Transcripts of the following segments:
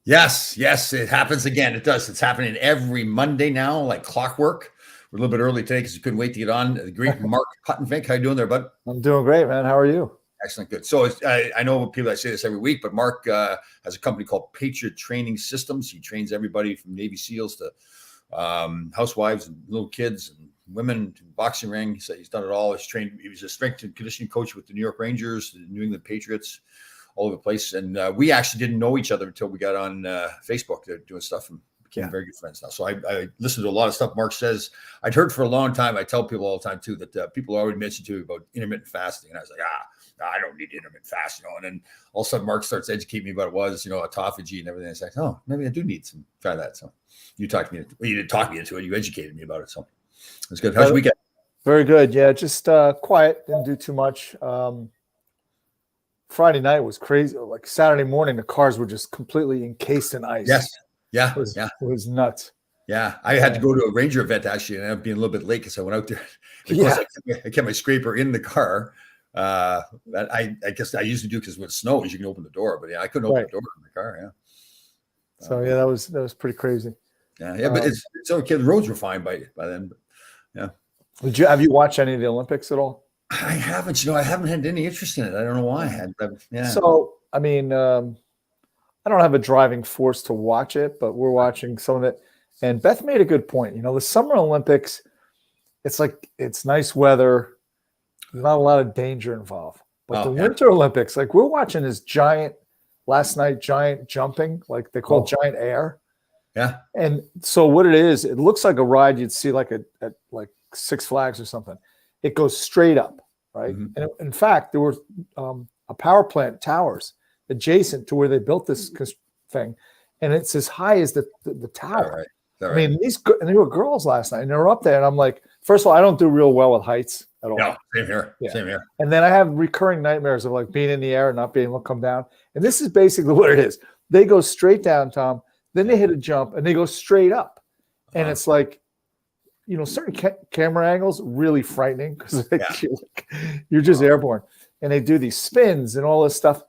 Yes, it happens again. It does. It's happening every Monday now, like clockwork. We're a little bit early today because you couldn't wait to get on. The great Mark Huttenfink. How you doing there, bud? I'm doing great, man. How are you? Excellent, good. So I know people, I say this every week, but Mark has a company called Patriot Training Systems. He trains everybody from Navy SEALs to housewives and little kids and women, boxing ring. He's done it all. He was a strength and conditioning coach with the New York Rangers, the New England Patriots, all over the place. And we actually didn't know each other until we got on Facebook. They're doing stuff and became very good friends now. So I listened to a lot of stuff Mark says. I'd heard for a long time. I tell people all the time too that people already mentioned to me about intermittent fasting, and I was like, I don't need intermittent fast, And then all of a sudden Mark starts educating me about what it was, autophagy and everything. It's like, oh, maybe I do need some, try that. So you talked me, you didn't talk me into it. You educated me about it. So it's good. How's your weekend? Very good. Yeah, just quiet. Didn't do too much. Friday night was crazy. Like Saturday morning, the cars were just completely encased in ice. Yes. Yeah. It was nuts. Yeah. I had to go to a Ranger event actually, and I ended up being a little bit late because I went out there. Of course, I kept my scraper in the car. I guess I usually do because when it snows, you can open the door, but I couldn't open the door in the car. Yeah. So that was pretty crazy. Yeah. But it's okay. The roads were fine by then. But, yeah. Have you watched any of the Olympics at all? I haven't. I haven't had any interest in it. I don't know why I had. Yeah. So I mean, I don't have a driving force to watch it, but we're watching some of it. And Beth made a good point. The Summer Olympics, it's like it's nice weather. There's not a lot of danger involved. But the Winter Olympics, like we're watching this giant jumping, like they call giant air. Yeah. And so what it is, it looks like a ride you'd see like at like Six Flags or something. It goes straight up, right? Mm-hmm. And in fact, there were a power plant towers adjacent to where they built this thing, and it's as high as the tower. Right. I mean, and they were girls last night, and they were up there, and I'm like, first of all, I don't do real well with heights at all. No, same here. Yeah. Same here. And then I have recurring nightmares of like being in the air and not being able to come down. And this is basically what it is. They go straight down, Tom. Then they hit a jump, and they go straight up, and it's like, certain camera angles really frightening because you're just airborne, and they do these spins and all this stuff.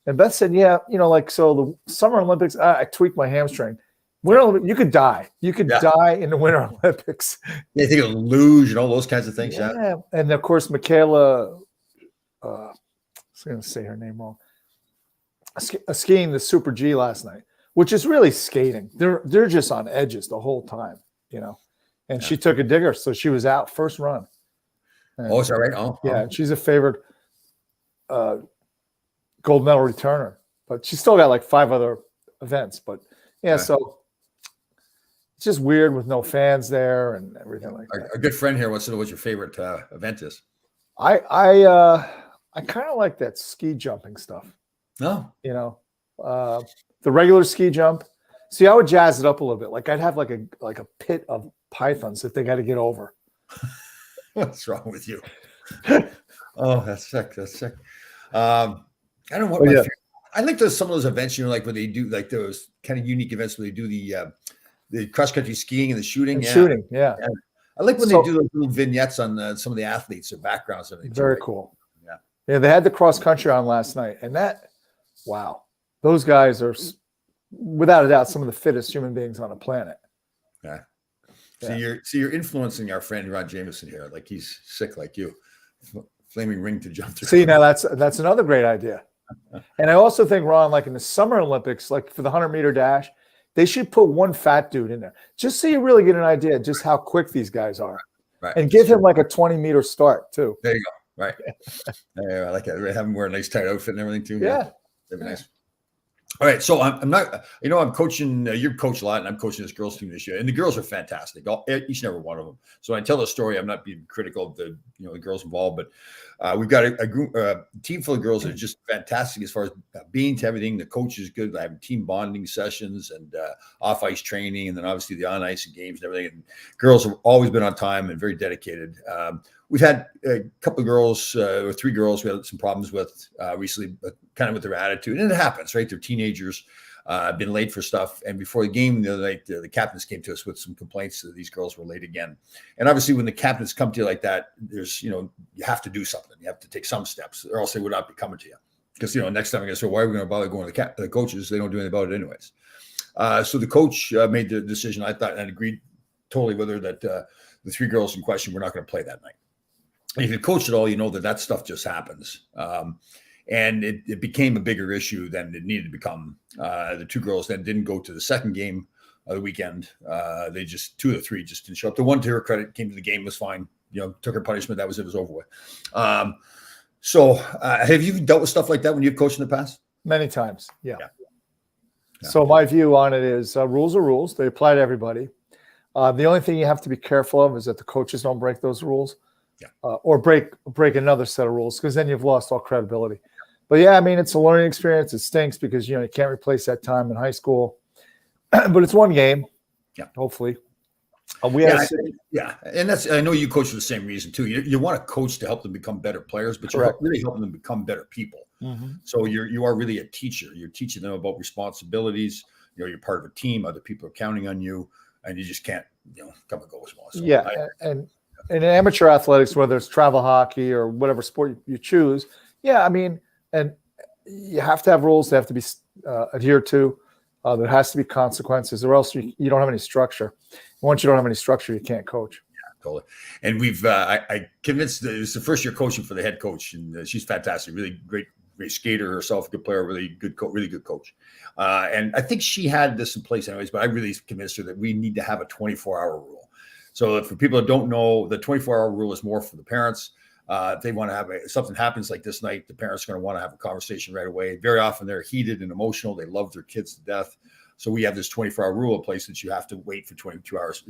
And Beth said, so the Summer Olympics, I tweaked my hamstring. You could die. You could die in the Winter Olympics. Yeah, you think of luge and all those kinds of things. Yeah. And of course, Michaela, I was going to say her name wrong, skiing the Super G last night, which is really skating. They're just on edges the whole time, And she took a digger, so she was out first run. And, is that right? Oh, yeah. She's a favored gold medal returner, but she's still got like 5 other events. But so it's just weird with no fans there and everything like that. A good friend here wants to know what your favorite event is. I kind of like that ski jumping stuff. No, the regular ski jump. See, I would jazz it up a little bit. Like I'd have like a pit of pythons that they got to get over. What's wrong with you? Oh, that's sick. I don't know what my favorite. I like some of those events, like when they do like those kind of unique events where they do the cross country skiing and the shooting. Shooting. I like when they do those little vignettes on some of the athletes, their backgrounds. And very cool. Yeah. They had the cross country on last night, and wow, those guys are without a doubt some of the fittest human beings on the planet. Yeah. You're influencing our friend Ron Jameson here. Like he's sick like you. Flaming ring to jump through. See, now that's another great idea. And I also think, Ron, like in the Summer Olympics, like for the 100-meter dash, they should put one fat dude in there just so you really get an idea of just how quick these guys are. Right. And give him like a 20-meter start too. There you go. Right. I like it. Have him wear a nice tight outfit and everything too. Yeah. That'd be nice. All right, so I'm not, I'm coaching, you coach a lot, and I'm coaching this girls team this year, and the girls are fantastic, each and every one of them. So when I tell the story, I'm not being critical of the girls involved, but we've got a team full of girls that are just fantastic as far as being to everything. The coach is good. I have team bonding sessions and off ice training, and then obviously the on ice and games and everything. And girls have always been on time and very dedicated. We've had a couple of girls or 3 girls we had some problems with recently, but kind of with their attitude. And it happens, right? They're teenagers, been late for stuff. And before the game the other night, the captains came to us with some complaints that these girls were late again. And obviously when the captains come to you like that, there's, you have to do something. You have to take some steps or else they would not be coming to you. because next time I guess, so why are we going to bother going to the coaches? They don't do anything about it anyways. So the coach made the decision. I thought and agreed totally with her that the three girls in question were not going to play that night. And if you coach at all, you know that stuff just happens. And it became a bigger issue than it needed to become. The two girls then didn't go to the second game of the weekend. They just, two of the three just didn't show up. The one, to her credit, came to the game, was fine. Took her punishment. That was it. Was over with. So have you dealt with stuff like that when you've coached in the past? Many times, yeah. So my view on it is rules are rules. They apply to everybody. The only thing you have to be careful of is that the coaches don't break those rules, or break another set of rules, because then you've lost all credibility. But yeah, I mean, it's a learning experience. It stinks because you can't replace that time in high school, but it's one game. Yeah, hopefully. And that's, I know you coach for the same reason too. You want to coach to help them become better players, but you're really helping them become better people. Mm-hmm. So you are really a teacher. You're teaching them about responsibilities. You're part of a team. Other people are counting on you, and you just can't come and go as well. So and in amateur athletics, whether it's travel hockey or whatever sport you choose, I mean, and you have to have rules that have to be adhered to. There has to be consequences, or else you don't have any structure. Once you don't have any structure, you can't coach. Yeah, totally. And we've I convinced it's the first year coaching for the head coach, and she's fantastic, really great skater herself, good player, really good coach. And I think she had this in place anyways, but I really convinced her that we need to have a 24-hour rule. So for people that don't know, the 24-hour rule is more for the parents. If they want to have something happens like this night, the parents are going to want to have a conversation right away. Very often they're heated and emotional. They love their kids to death. So we have this 24-hour rule in place that you have to wait for 24 hours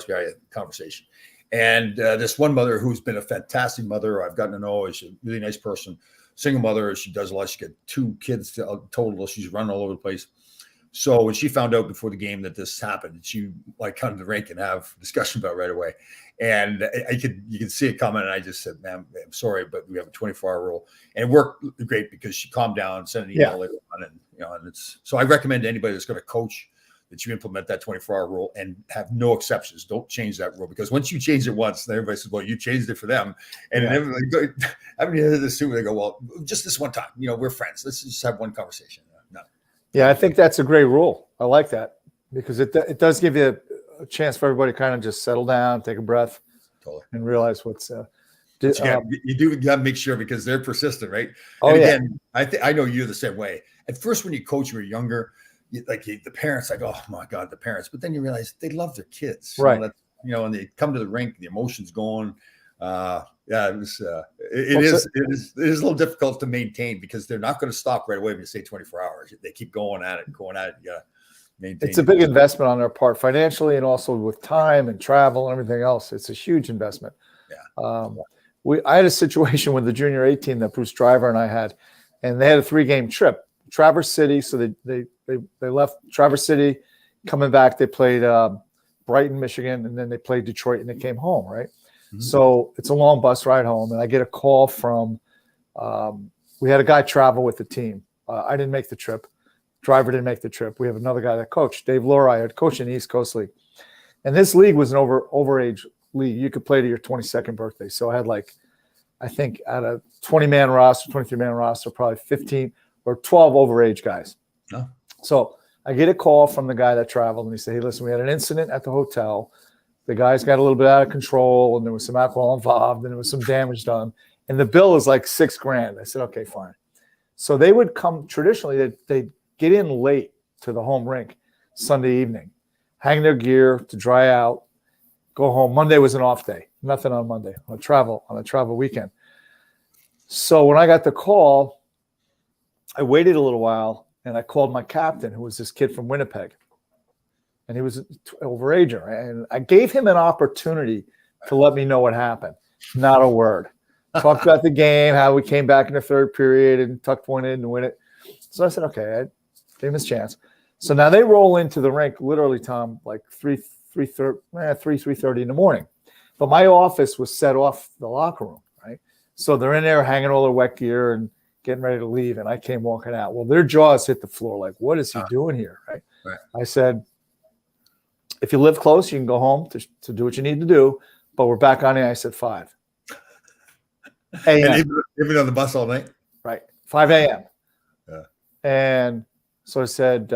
to have a conversation. And this one mother who's been a fantastic mother, I've gotten to know, is a really nice person, single mother. She does a lot. She got 2 kids total. She's running all over the place. So when she found out before the game that this happened, she come to the rink and have a discussion about it right away. And you can see it coming. And I just said, "Ma'am, I'm sorry, but we have a 24-hour rule." And it worked great because she calmed down, sent an email later on, and it's so. I recommend to anybody that's going to coach that you implement that 24-hour rule and have no exceptions. Don't change that rule, because once you change it once, then everybody says, "Well, you changed it for them." And everybody go, I mean, they go, "Well, just this one time, we're friends. Let's just have one conversation." No. Yeah, I think that's a great rule. I like that, because it does give you a chance for everybody to kind of just settle down, take a breath, and realize what's. You got to make sure, because they're persistent, right? And again, I know you're the same way. At first, when you coach when you're younger, the parents, oh my God, the parents. But then you realize they love their kids, right? And they come to the rink, the emotions going. It is a little difficult to maintain, because they're not going to stop right away when you say 24 hours. They keep going at it. Yeah. It's a big investment on their part financially, and also with time and travel and everything else. It's a huge investment. Yeah. I had a situation with the junior A team that Bruce Driver and I had, and they had a 3-game trip. Traverse City. So they left Traverse City, coming back. They played Brighton, Michigan, and then they played Detroit, and they came home. Right. Mm-hmm. So it's a long bus ride home, and I get a call from. We had a guy travel with the team. I didn't make the trip. Driver didn't make the trip. We have another guy that coached, Dave Laura, had coached in the East Coast League. And this league was an overage league. You could play to your 22nd birthday. So I had I think out of 20-man roster, 23-man roster, probably 15 or 12 overage guys. Oh. So I get a call from the guy that traveled, and he said, "Hey, listen, we had an incident at the hotel. The guys got a little bit out of control, and there was some alcohol involved, and there was some damage done. And the bill is like $6,000. I said, "Okay, fine." So they would come traditionally, they'd get in late to the home rink Sunday evening, hang their gear to dry out, go home. Monday was an off day, nothing on Monday, on a travel weekend. So when I got the call, I waited a little while, and I called my captain, who was this kid from Winnipeg, and he was an overager. And I gave him an opportunity to let me know what happened. Not a word. Talked about the game, how we came back in the third period and tucked one in and win it. So I said, okay, I gave him his chance. So now they roll into the rink, literally, Tom, like 3:30 in the morning. But my office was set off the locker room, right? So they're in there hanging all their wet gear and getting ready to leave. And I came walking out. Well, their jaws hit the floor. Like, what is he doing here, right? I said, if you live close, you can go home to do what you need to do. But we're back on the ice at 5 a.m. And you've been on the bus all night? Right. 5 a.m. And so I said,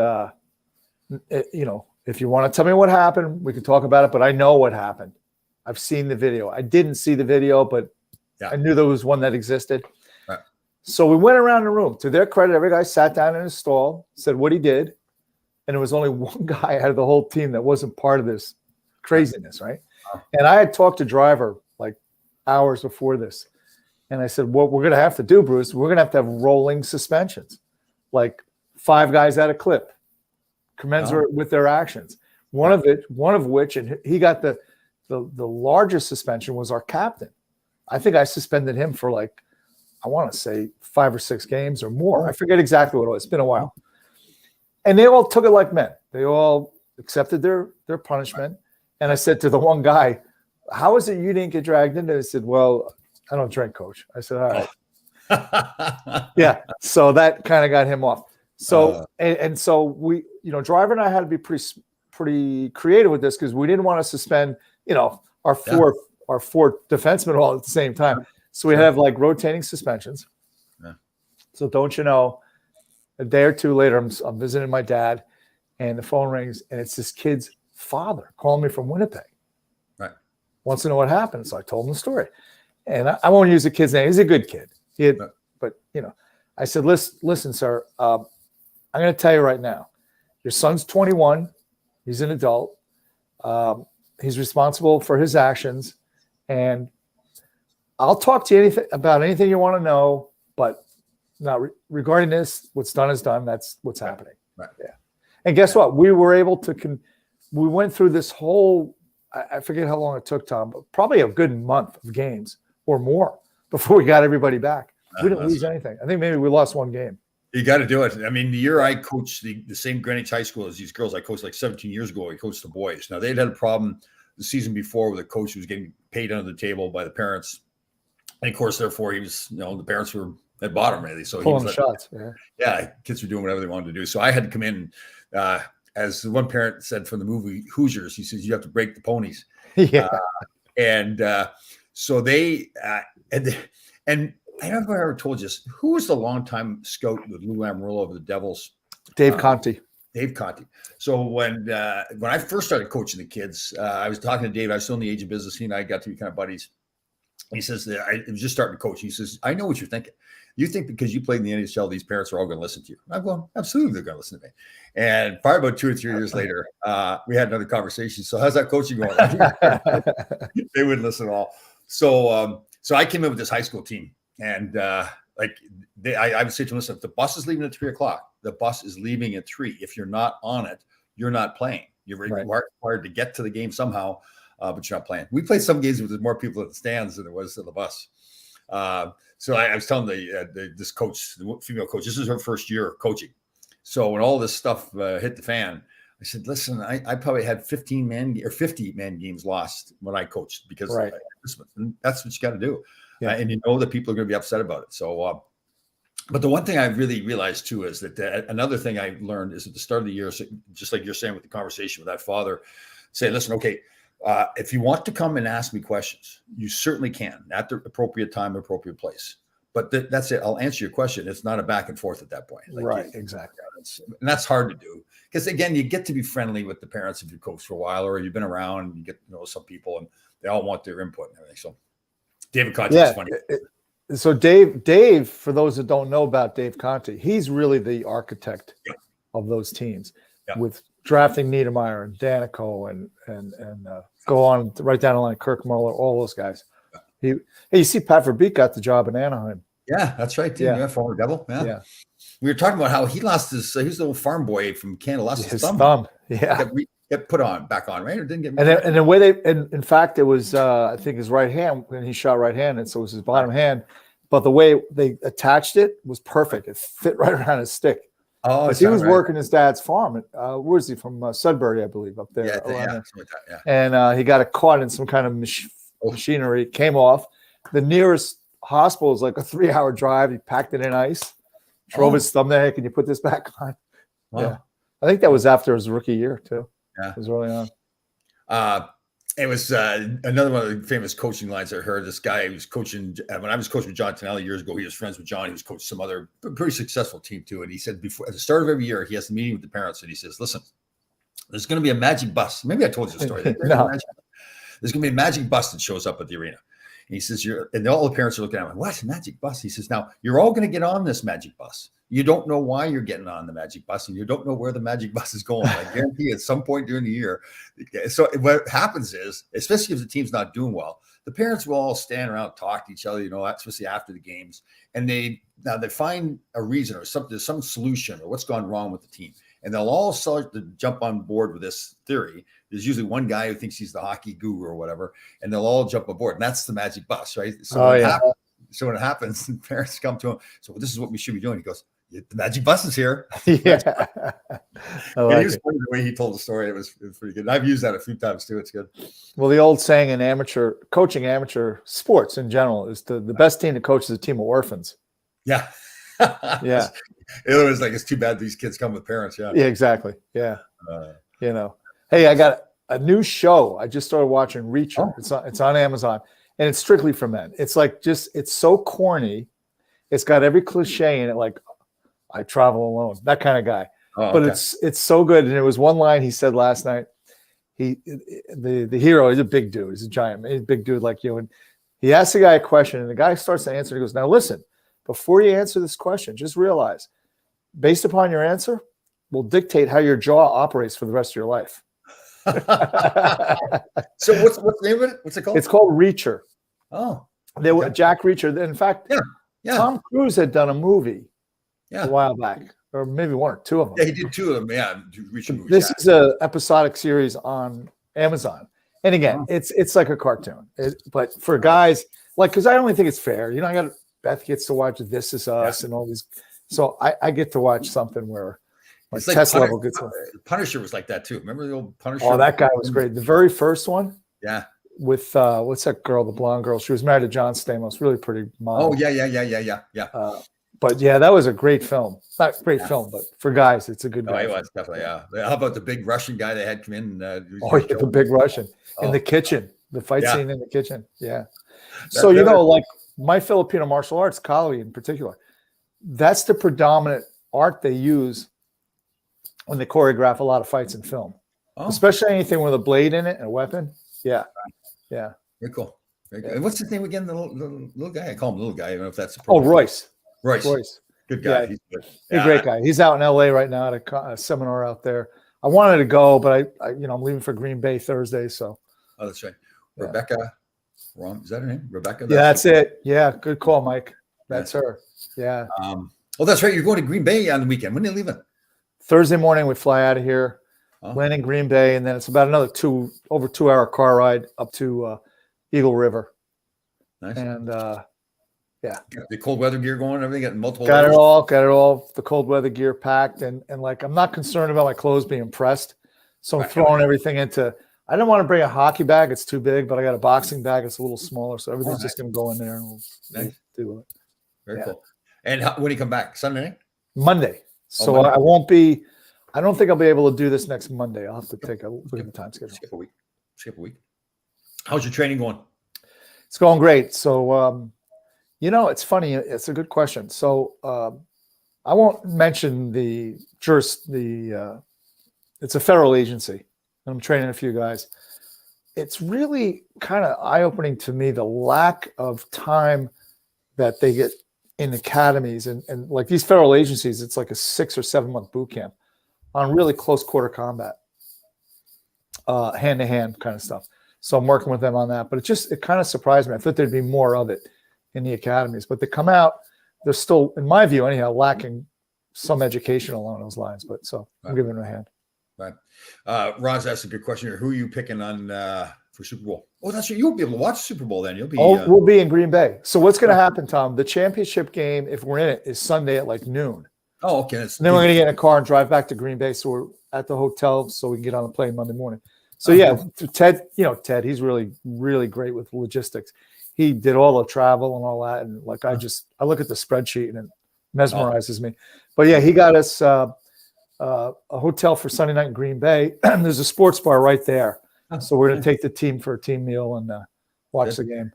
if you want to tell me what happened, we can talk about it, but I know what happened. I've seen the video. I didn't see the video, but I knew there was one that existed. Right. So we went around the room. To their credit, every guy sat down in his stall, said what he did. And there was only one guy out of the whole team that wasn't part of this craziness, right? Wow. And I had talked to Driver like hours before this. And I said, what we're going to have to do, Bruce, we're going to have rolling suspensions, like 5 guys at a clip, commensurate with their actions. One of which, and he got the largest suspension was our captain. I think I suspended him for like, I want to say 5 or 6 games or more. I forget exactly what it was. It's been a while. And they all took it like men. They all accepted their punishment. And I said to the one guy, how is it you didn't get dragged into it? He said, well, I don't drink, coach. I said, all right. Yeah. So that kind of got him off. So, and so we, Driver and I had to be pretty creative with this because we didn't want to suspend, our four defensemen all at the same time. So we have like rotating suspensions. Yeah. So don't you know, a day or two later, I'm visiting my dad and the phone rings and it's this kid's father calling me from Winnipeg. Right. Wants to know what happened. So I told him the story. And I won't use the kid's name. He's a good kid. But I said, listen, sir, I'm going to tell you right now, your son's 21. He's an adult. He's responsible for his actions. And I'll talk to you about anything you want to know. But now regarding this, what's done is done. That's what's happening. Right. Yeah. And guess what? We were able to, we went through this whole, I forget how long it took, Tom, but probably a good month of games or more before we got everybody back. We didn't lose anything. I think maybe we lost 1 game. You got to do it. I mean, the year I coached the same Greenwich High School as these girls I coached like 17 years ago, I coached the boys. Now, they'd had a problem the season before with a coach who was getting paid under the table by the parents. And, of course, therefore, he was, the parents were at bottom, really. So pulling he was shots. Yeah, kids were doing whatever they wanted to do. So I had to come in, as the one parent said from the movie Hoosiers, he says, you have to break the ponies. Yeah. So they, and I don't know if I ever told you this. Who was the longtime scout with Lou Lamoriello of the Devils? Dave Conti. Dave Conti. So when I first started coaching the kids, I was talking to Dave. I was still in the age of business. He and I got to be kind of buddies. He says that I was just starting to coach. He says, I know what you're thinking. You think because you played in the NHL, these parents are all going to listen to you. I'm going, absolutely, they're going to listen to me. And probably about 2 or 3 years later, we had another conversation. So how's that coaching going? They wouldn't listen at all. So I came in with this high school team. And I would say to them, listen, if the bus is leaving at 3:00, the bus is leaving at 3. If you're not on it, you're not playing. You're required to get to the game somehow, but you're not playing. We played some games with more people at the stands than there was at the bus. So I was telling this coach, the female coach, this is her first year of coaching. So when all this stuff hit the fan, I said, listen, I probably had 50 man games lost when I coached because that's what you got to do. Yeah. And you know that people are going to be upset about it. So, but the one thing I really realized too is that another thing I learned is at the start of the year, so just like you're saying with the conversation with that father, say, listen, okay, if you want to come and ask me questions, you certainly can at the appropriate time, appropriate place. But that's it. I'll answer your question. It's not a back and forth at that point. Exactly. And that's hard to do because again, you get to be friendly with the parents if you coach for a while or you've been around and you get to know some people and they all want their input and everything. So David Conti is funny. So Dave, for those that don't know about Dave Conti, he's really the architect of those teams with drafting Niedermeyer and Danico and go on right down the line, Kirk Muller, all those guys. You see Pat Verbeek got the job in Anaheim. Yeah, that's right. Yeah, former Devil. Yeah. We were talking about how he lost his, he's a little farm boy from Canada, lost his thumb. Yeah. Get put back on, right? Or didn't get. And the way in fact, it was, I think his right hand when he shot right hand, and so it was his bottom hand. But the way they attached it was perfect. It fit right around his stick. Oh, he was working his dad's farm. Where's he from? Sudbury, I believe, up there. And he got caught in some kind of machinery. Came off. The nearest hospital is like a 3-hour drive. He packed it in ice, drove his thumb there. Hey, can you put this back on? Wow. Yeah, I think that was after his rookie year too. Yeah, it was early on. It was another one of the famous coaching lines I heard. This guy was coaching when I was coaching with John Tonelli years ago. He was friends with John. He was coaching some other pretty successful team too. And he said before at the start of every year, he has a meeting with the parents, and he says, "Listen, there's going to be a magic bus. Maybe I told you the story. There's going to be a magic bus that shows up at the arena." And he says, and all the parents are looking at him, what magic bus? He says, now you're all going to get on this magic bus. You don't know why you're getting on the magic bus, and you don't know where the magic bus is going. I guarantee at some point during the year. So what happens is, especially if the team's not doing well, the parents will all stand around, talk to each other, especially after the games. And they find a reason or something, some solution or what's gone wrong with the team. And they'll all start to jump on board with this theory. There's usually one guy who thinks he's the hockey guru or whatever, and they'll all jump aboard. And that's the magic bus, right? So when it happens, the parents come to him. So this is what we should be doing. He goes, the magic bus is here. Yeah. He was funny the way he told the story. It was pretty good. And I've used that a few times too. It's good. Well, the old saying in amateur sports in general is the best team to coach is a team of orphans. Yeah. Yeah. It was like, it's too bad these kids come with parents. Yeah. Yeah, exactly. Yeah. Hey, I got a new show. I just started watching Reacher. It's on Amazon, and it's strictly for men. It's like it's so corny. It's got every cliche in it, like I travel alone, that kind of guy. But it's so good. And it was one line he said last night. The hero, he's a big dude. He's a giant. He's a big dude like you. And he asks the guy a question, and the guy starts to answer. He goes, now listen, before you answer this question, just realize, based upon your answer, will dictate how your jaw operates for the rest of your life. So what's the name of it? What's it called? It's called Reacher. Oh, they were Jack Reacher. In fact, yeah. Tom Cruise had done a movie a while back, or maybe one or two of them. Yeah, he did two of them. Yeah, Reacher movies. This is an episodic series on Amazon, and again, it's like a cartoon. But for guys, like, because I only think it's fair. I got Beth gets to watch This Is Us and all these, so I get to watch something where. Like test level gets Punisher was like that too. Remember the old Punisher? Oh, that guy was great. The very first one. Yeah. With what's that girl, the blonde girl? She was married to John Stamos. Really pretty mom. Oh yeah. But yeah, that was a great film. Not a great film, but for guys, it's a good. Oh, it was definitely. Yeah. How about the big Russian guy they had come in? The big Russian in the kitchen, the fight scene in the kitchen. Yeah. So like my Filipino martial arts, Kali in particular, that's the predominant art they use when they choreograph a lot of fights in film, especially anything with a blade in it and a weapon. Yeah. Yeah. Very cool. Very good. And what's his name again? The little guy? I call him little guy. I don't know if that's appropriate. Royce. Good guy. Yeah. He's good. He's a great guy. He's out in LA right now at a seminar out there. I wanted to go, but I'm leaving for Green Bay Thursday. So. Oh, that's right. Rebecca. Wrong. Is that her name? Rebecca? That's it. Yeah. Good call, Mike. That's her. Yeah. That's right. You're going to Green Bay on the weekend. When are you leaving? Thursday morning, we fly out of here, land in Green Bay, and then it's about another 2-hour car ride up to Eagle River. Nice. And got the cold weather gear going and everything, got multiple. Got it all. The cold weather gear packed, and like I'm not concerned about my clothes being pressed, so I'm throwing everything into. I didn't want to bring a hockey bag; it's too big. But I got a boxing bag; it's a little smaller, so everything's just going to go in there, and we'll do it. Very cool. And when do you come back? Sunday night? Monday. So Monday. I won't be. I don't think I'll be able to do this next Monday. I'll have to take a look at the time schedule. Skip a week. How's your training going? It's going great. So, it's funny. It's a good question. So, I won't mention it's a federal agency. I'm training a few guys. It's really kind of eye-opening to me, the lack of time that they get in academies and like these federal agencies. It's like a 6 or 7 month boot camp on really close quarter combat, hand-to-hand kind of stuff. So I'm working with them on that, but it kind of surprised me. I thought there'd be more of it in the academies, but they come out, they're still, in my view anyhow, lacking some education along those lines, but I'm giving them a hand. Right. Ron's asked a good question here. Who are you picking on for Super Bowl? Oh, that's right. You won't be able to watch Super Bowl then. You'll be. We'll be in Green Bay. So what's going to happen, Tom? The championship game, if we're in it, is Sunday at like noon. Oh, okay. And then we're going to get in a car and drive back to Green Bay. So we're at the hotel so we can get on the plane Monday morning. So Ted, Ted, he's really, really great with logistics. He did all the travel and all that. And like, I look at the spreadsheet and it mesmerizes me. But yeah, he got us a hotel for Sunday night in Green Bay. There's a sports bar right there. So we're going to take the team for a team meal and watch Good. the game.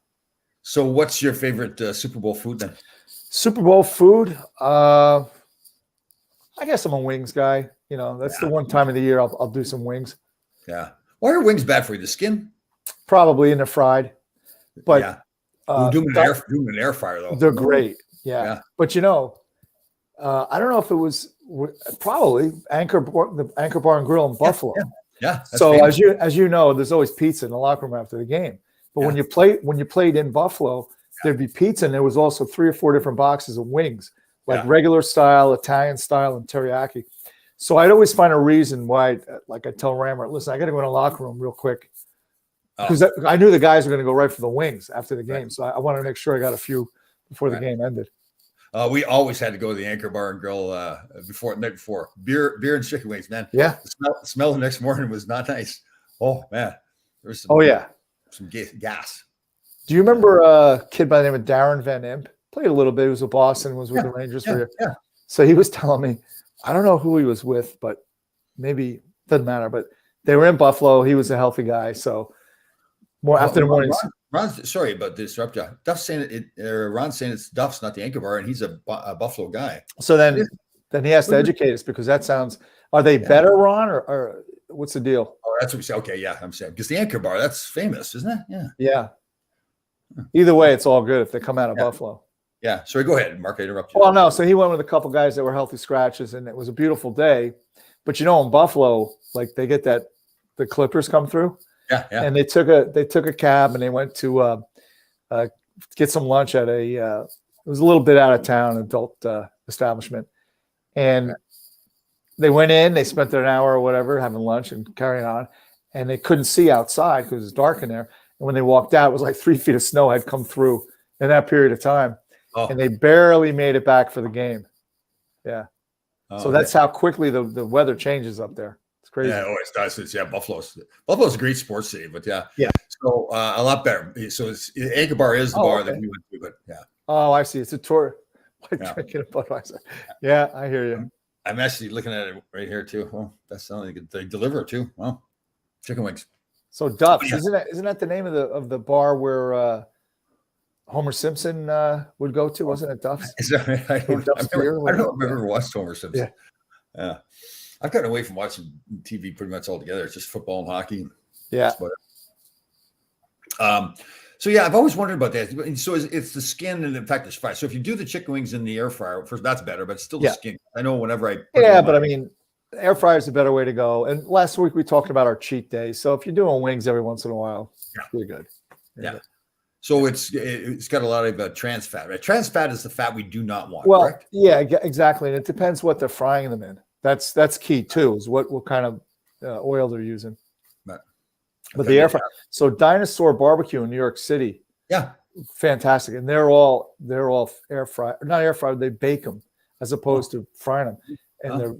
So what's your favorite Super Bowl food then? Super Bowl food. I guess I'm a wings guy. You know, that's the one time of the year I'll do some wings. Yeah. Why are wings bad for you? The skin? Probably in the fried. But yeah. Do them in an air fryer though. They're great. Yeah. But you know, I don't know if it was probably the Anchor Bar and Grill in Buffalo. Yeah. So famous. as you know, there's always pizza in the locker room after the game. But when you played in Buffalo, there'd be pizza, and there was also 3 or 4 different boxes of wings, like regular style, Italian style, and teriyaki. So I'd always find a reason why, like I tell Rammer, listen, I got to go in the locker room real quick. Because I knew the guys were going to go right for the wings after the game. So I wanted to make sure I got a few before the game ended. We always had to go to the Anchor Bar and Grill the night before. Beer and chicken wings, man. Yeah. The smell the next morning was not nice. Oh, man. There was some gas. Do you remember a kid by the name of Darren Van Imp? Played a little bit. He was with Boston, was with the Rangers for a year. Yeah. So he was telling me, I don't know who he was with, but maybe doesn't matter. But they were in Buffalo. He was a healthy guy. So after the morning. Ron's, sorry about this disrupt you. Duff's saying Ron's saying it's Duff's, not the Anchor Bar, and he's a Buffalo guy. So then he has to educate us, because that sounds. Are they better, Ron, or what's the deal? Oh, that's what we say. Okay, yeah, I'm saying because the Anchor Bar, that's famous, isn't it? Yeah. Yeah. Either way, it's all good if they come out of Buffalo. Yeah. Sorry, go ahead, Mark. I interrupted you. Well, no. So he went with a couple guys that were healthy scratches, and it was a beautiful day. But you know, in Buffalo, like they get the Clippers come through. Yeah. And they took a cab and they went to get some lunch at it was a little bit out of town adult establishment, and they went in. They spent an hour or whatever having lunch and carrying on, and they couldn't see outside because it was dark in there. And when they walked out, it was like 3 feet of snow had come through in that period of time, and they barely made it back for the game. Yeah. So that's how quickly the weather changes up there. It's crazy. Yeah, it always does. Buffalo's a great sports city, but yeah. So a lot better. So Anchor Bar is the bar that we went to, but yeah. Oh, I see. It's a tour. Like drinking a Budweiser. Yeah, I hear you. I'm actually looking at it right here too. Well, that's something they deliver too. Well, chicken wings. So Duff's, isn't that the name of the bar where Homer Simpson would go to? Wasn't it Duff's? I don't know if I've ever watched Homer Simpson. Yeah. I've gotten away from watching TV pretty much altogether. It's just football and hockey. Yeah. So yeah, I've always wondered about that. So it's the skin and in fact it's fried. So if you do the chicken wings in the air fryer, first that's better, but it's still the skin. I know whenever I but I mean, air fryer is a better way to go. And last week we talked about our cheat day. So if you're doing wings every once in a while, you're good. Good. So it's got a lot of trans fat, right? Trans fat is the fat we do not want. Well, correct? Yeah, exactly. And it depends what they're frying them in. That's key too, is what kind of oil they're using. But the air fryer. So Dinosaur Barbecue in New York City. Yeah. Fantastic. And they're all air fry, not air fried, they bake them as opposed to frying them. And they're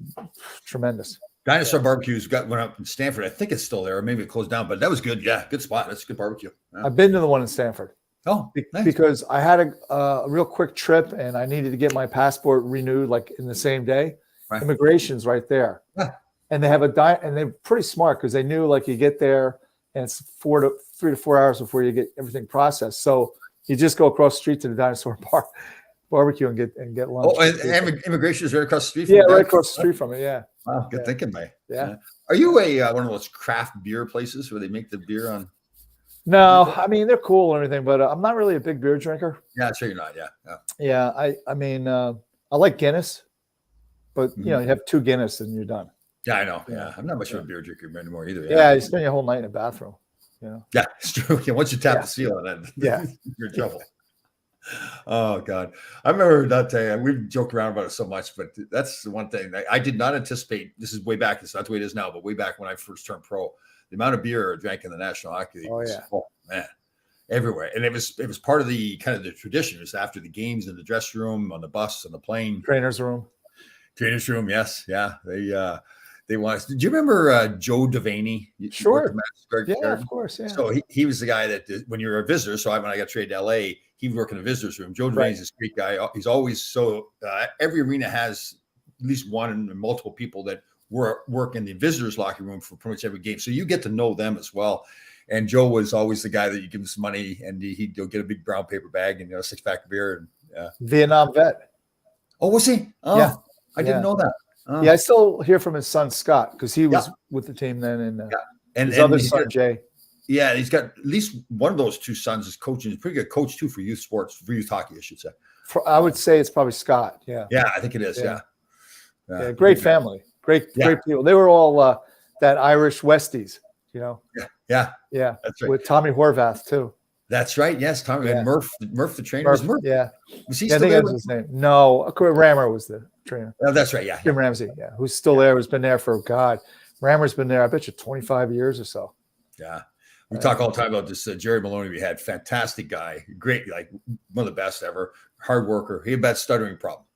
tremendous. Dinosaur Barbecue's went up in Stanford. I think it's still there, or maybe it closed down, but that was good. Yeah, good spot. That's a good barbecue. Yeah. I've been to the one in Stanford. Oh, nice. Because I had a real quick trip and I needed to get my passport renewed like in the same day. Right. Immigration's right there. Yeah. And they have and they're pretty smart because they knew like you get there and it's 3 to 4 hours before you get everything processed. So you just go across the street to the Dinosaur Barbecue and get lunch. Oh, and immigration is right across the street from it. Yeah, right across the street from it. Yeah. Wow, good thinking, mate. Yeah. Are you one of those craft beer places where they make the beer on? No, I mean they're cool and everything, but I'm not really a big beer drinker. Yeah, sure you're not. Yeah. Yeah, I mean I like Guinness, but you know you have 2 Guinness and you're done. Yeah, I know. Yeah, I'm not much of a beer drinker anymore either. Yeah, you spend your whole night in a bathroom. You know. Yeah, it's true. Yeah, once you tap the seal on it, you're in trouble. Oh God, I remember that day. We've joked around about it so much, but that's the one thing I did not anticipate. This is way back. It's not the way it is now, but way back when I first turned pro, the amount of beer I drank in the National Hockey League. Oh man, everywhere. And it was part of the kind of the tradition. It was after the games in the dressing room, on the bus, on the plane, trainer's room. Yes, yeah. They want. Did you remember Joe Devaney? Sure. Yeah, of course. Yeah. So he was the guy that when you were a visitor. So when I got traded to LA, he would work in the visitors room. Joe Devaney's this great guy. He's always every arena has at least one and multiple people that work in the visitors' locker room for pretty much every game. So you get to know them as well. And Joe was always the guy that you give him some money and he'd go get a big brown paper bag and, 6-pack of beer. And Vietnam vet. Oh, was he? Oh, Yeah. I didn't know that. Oh. Yeah, I still hear from his son Scott because he was with the team then, and his other son Jay. Yeah, he's got at least one of those two sons is coaching. He's a pretty good coach too for youth sports, for youth hockey, I should say. I would say it's probably Scott. Yeah. Yeah, I think it is. Yeah. Great family. Great people. They were all that Irish Westies, Yeah. That's right. With Tommy Horvath too. That's right. Yes, Tommy and Murph the trainer. Murph. Yeah. Was he I still think there? that was his name. No, Rammer was the trainer. Oh, that's right. Yeah. Jim Ramsey. Yeah. Who's still there? Who's been there for Rammer's been there, I bet you 25 years or so. Yeah. We talk all the time about this Jerry Maloney we had. Fantastic guy. Great, like one of the best ever. Hard worker. He had a bad stuttering problem.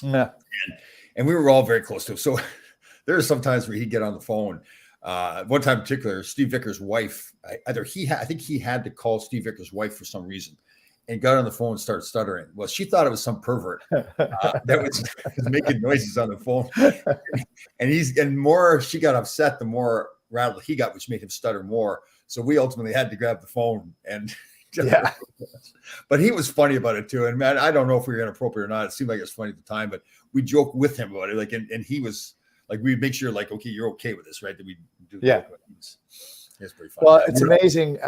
Yeah. And we were all very close to him. So there are some times where he'd get on the phone. One time in particular, Steve Vickers' wife, I think he had to call Steve Vickers' wife for some reason and got on the phone and started stuttering. Well, she thought it was some pervert that was making noises on the phone. And the more she got upset, the more rattled he got, which made him stutter more. So we ultimately had to grab the phone and but he was funny about it too. And man, I don't know if we were inappropriate or not. It seemed like it was funny at the time, but we joked with him about it. Like, and he was like, we'd make sure like, okay, you're okay with this, right? That we do. Yeah. It's pretty funny. Well, it's amazing.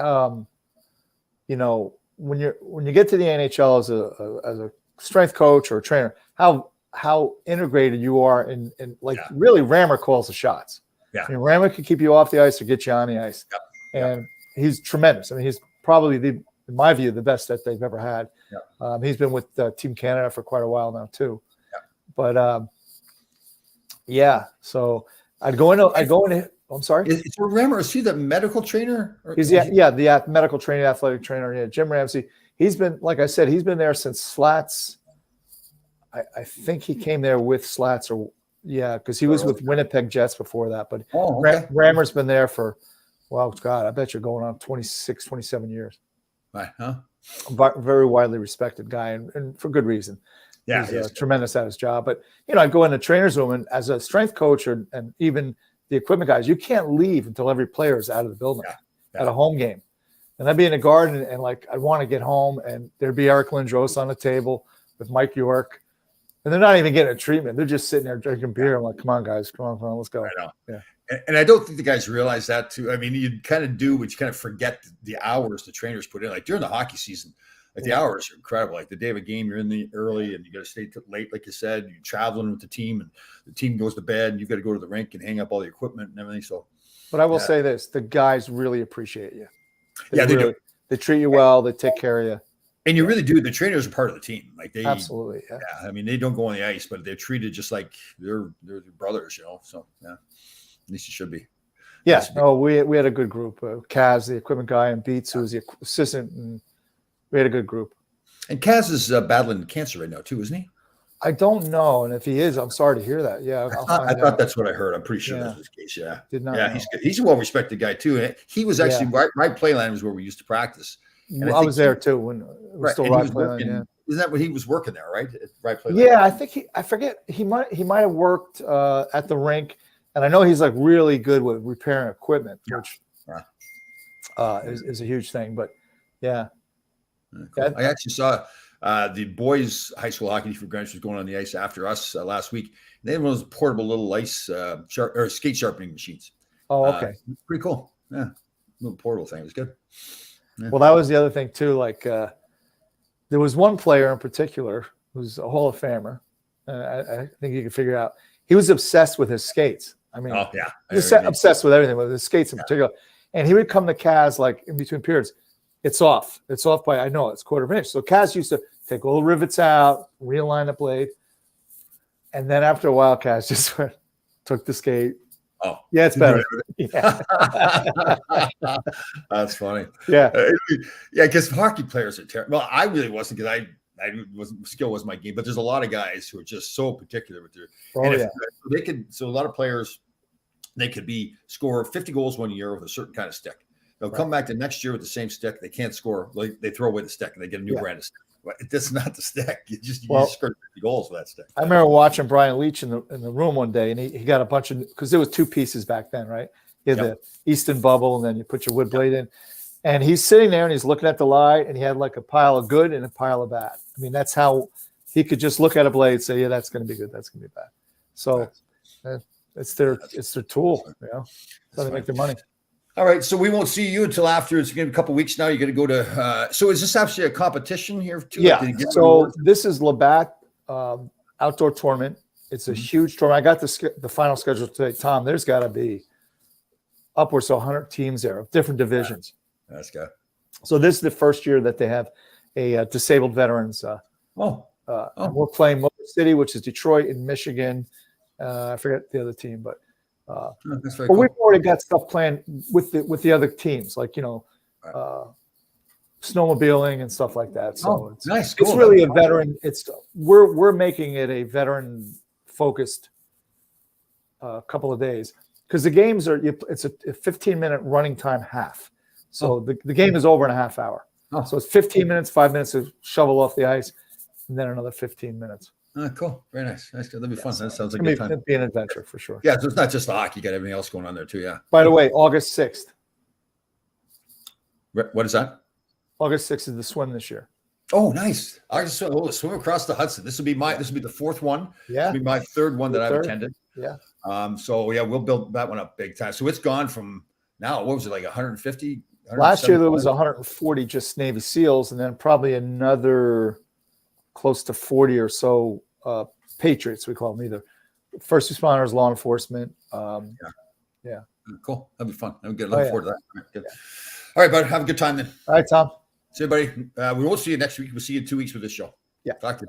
When you get to the NHL as a strength coach or a trainer, how integrated you are in really Rammer calls the shots. Yeah. I mean, Rammer can keep you off the ice or get you on the ice. Yeah. And he's tremendous. I mean, he's probably in my view, the best that they've ever had. Yeah. He's been with Team Canada for quite a while now too. Yeah. But so I'd go into. I'm sorry. Is Rammer? Is he the medical trainer? He's the medical trainer, athletic trainer. Yeah, Jim Ramsey. He's been, like I said, he's been there since Slats. I think he came there with Slats, because he was with Winnipeg Jets before that. But Rammer's been there for, I bet you're going on 26, 27 years. Right, huh? Very widely respected guy, and for good reason. Yeah, he's tremendous at his job. But I go in the trainer's room, and as a strength coach, and even the equipment guys, you can't leave until every player is out of the building at a home game. And I'd be in the garden, and like I'd want to get home, and there'd be Eric Lindros on the table with Mike York, and they're not even getting a treatment. They're just sitting there drinking beer. I'm like, come on, guys, come on, let's go. I know. Yeah. And I don't think the guys realize that too. I mean, you kind of do, but you kind of forget the hours the trainers put in. Like during the hockey season, like the hours are incredible. Like the day of a game, you're in the early and you got to stay late, like you said. You're traveling with the team, and the team goes to bed, and you've got to go to the rink and hang up all the equipment and everything. So, but I will say this: the guys really appreciate you. They do. They treat you well. They take care of you. And you really do. The trainers are part of the team. Like they absolutely. Yeah. I mean, they don't go on the ice, but they're treated just like they're brothers. So at least you should be. Yeah. No, we had a good group. Kaz, the equipment guy, and Beats, who was the assistant, and we had a good group. And Kaz is battling cancer right now too, isn't he? I don't know, and if he is, I'm sorry to hear that. Yeah, I thought that's what I heard. I'm pretty sure that's the case. Yeah, did not. Yeah, know. he's good. He's a well-respected guy too, and he was actually right play line was where we used to practice. And I was there too when it was still right play line. Yeah. Isn't that what he was working there? Right, right play line. Yeah, I think I forget. He might have worked at the rink, and I know he's like really good with repairing equipment, which is a huge thing. But yeah. Cool. I actually saw the boys' high school hockey for Greenwich was going on the ice after us last week. They had one of those portable little ice skate sharpening machines. Oh, okay. Pretty cool. Yeah, little portable thing. It was good. Yeah. Well, that was the other thing too. Like there was one player in particular who's a Hall of Famer. I think you can figure it out. He was obsessed with his skates. I mean, obsessed with everything, with his skates in particular. And he would come to Kaz like in between periods. It's off by, I know it's quarter of an inch. So Kaz used to take all the rivets out, realign the blade. And then after a while, Kaz just took the skate. Oh, yeah, it's better. Yeah. That's funny. Yeah. Because hockey players are terrible. Well, I really wasn't because skill wasn't my game, but there's a lot of guys who are just so particular with their. So a lot of players, they could score 50 goals 1 year with a certain kind of stick. They'll come back the next year with the same stick. They can't score. They throw away the stick and they get a new brand of stick. That's not the stick. You just Well, scored 50 goals with that stick. I remember watching Brian Leach in the room one day, and he got a bunch of, because there was two pieces back then, right? You had the Easton bubble, and then you put your wood blade in. And he's sitting there and he's looking at the light, and he had like a pile of good and a pile of bad. I mean, that's how he could just look at a blade and say, yeah, that's going to be good, that's going to be bad. So it's their tool, you know. That's how they make their money. All right, so we won't see you until after. It's going to be a couple of weeks now. You're going to go to. So is this actually a competition here too? Yeah. Like, So this is Labatt outdoor tournament. It's a huge tournament. I got the final schedule today. Tom, there's got to be upwards of 100 teams there of different divisions. That's good. So this is the first year that they have a disabled veterans. We're playing Motor City, which is Detroit, and Michigan. I forget the other team, but. That's very But cool. we've already got stuff planned with the other teams, like snowmobiling and stuff like that. So nice. It's Cool. really a veteran. We're making it a veteran focused couple of days because the games it's a 15-minute running time half. So the game is over in a half hour. So it's 15 minutes, 5 minutes to shovel off the ice, and then another 15 minutes. Cool. Very nice. That'll be fun. So That sounds like a good time. It'd be an adventure for sure. Yeah, so it's not just the hockey. You got everything else going on there too. Yeah. By the way, August 6th. What is that? August 6th is the swim this year. Oh, nice. I just swim across the Hudson. This will be the fourth one. Yeah. This will be my third one that I've attended. Yeah. So yeah, we'll build that one up big time. So it's gone from now, what was it, like 150? Last year there was 140 just Navy SEALs, and then probably another close to 40 or so Patriots, we call them, either first responders, law enforcement. Yeah. Cool. That'd be fun. I'm looking forward to that. All right, good. Yeah. All right, bud. Have a good time then. All right, Tom. See you, buddy. We won't see you next week. We'll see you in 2 weeks with this show. Yeah. Talk to you.